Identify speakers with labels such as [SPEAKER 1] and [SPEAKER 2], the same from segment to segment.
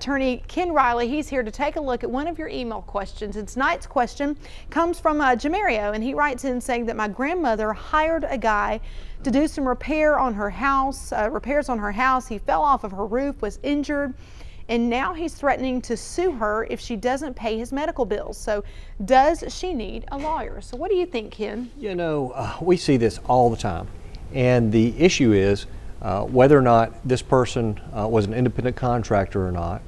[SPEAKER 1] attorney Ken Riley. He's here to take a look at one of your email questions. And tonight's question comes from Jamario, and he writes in saying that my grandmother hired a guy to do some repairs on her house. He fell off of her roof, was injured, and now he's threatening to sue her if she doesn't pay his medical bills. So does she need a lawyer? So what do you think, Ken?
[SPEAKER 2] You know, we see this all the time, and the issue is whether or not this person was an independent contractor or not.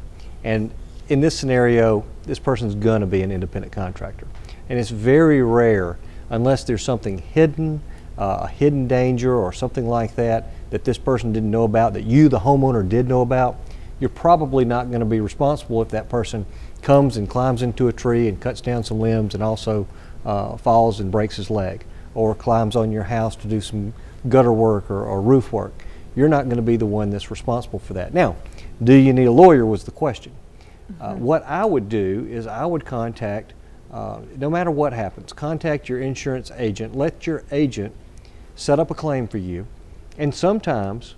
[SPEAKER 2] And in this scenario, this person's gonna be an independent contractor. And it's very rare, unless there's something hidden, a hidden danger or something like that, that this person didn't know about, that you, the homeowner, did know about. You're probably not gonna be responsible if that person comes and climbs into a tree and cuts down some limbs and also falls and breaks his leg, or climbs on your house to do some gutter work or roof work. You're not going to be the one that's responsible for that. Now, do you need a lawyer was the question. What I would do is I would contact, no matter what happens, contact your insurance agent. Let your agent set up a claim for you. And sometimes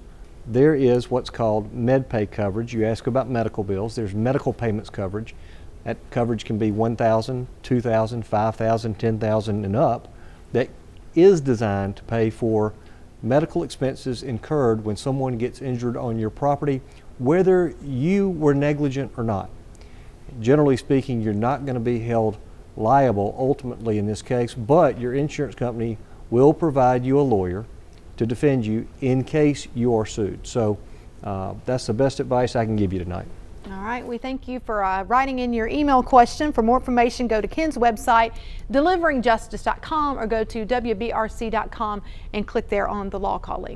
[SPEAKER 2] there is what's called MedPay coverage. You ask about medical bills. There's medical payments coverage. That coverage can be $1,000, $2,000, $5,000, $10,000 and up. That is designed to pay for medical expenses incurred when someone gets injured on your property, whether you were negligent or not. Generally speaking, you're not going to be held liable ultimately in this case, but your insurance company will provide you a lawyer to defend you in case you are sued. So that's the best advice I can give you tonight.
[SPEAKER 1] All right, we thank you for writing in your email question. For more information, go to Ken's website, deliveringjustice.com, or go to wbrc.com and click there on the law call link.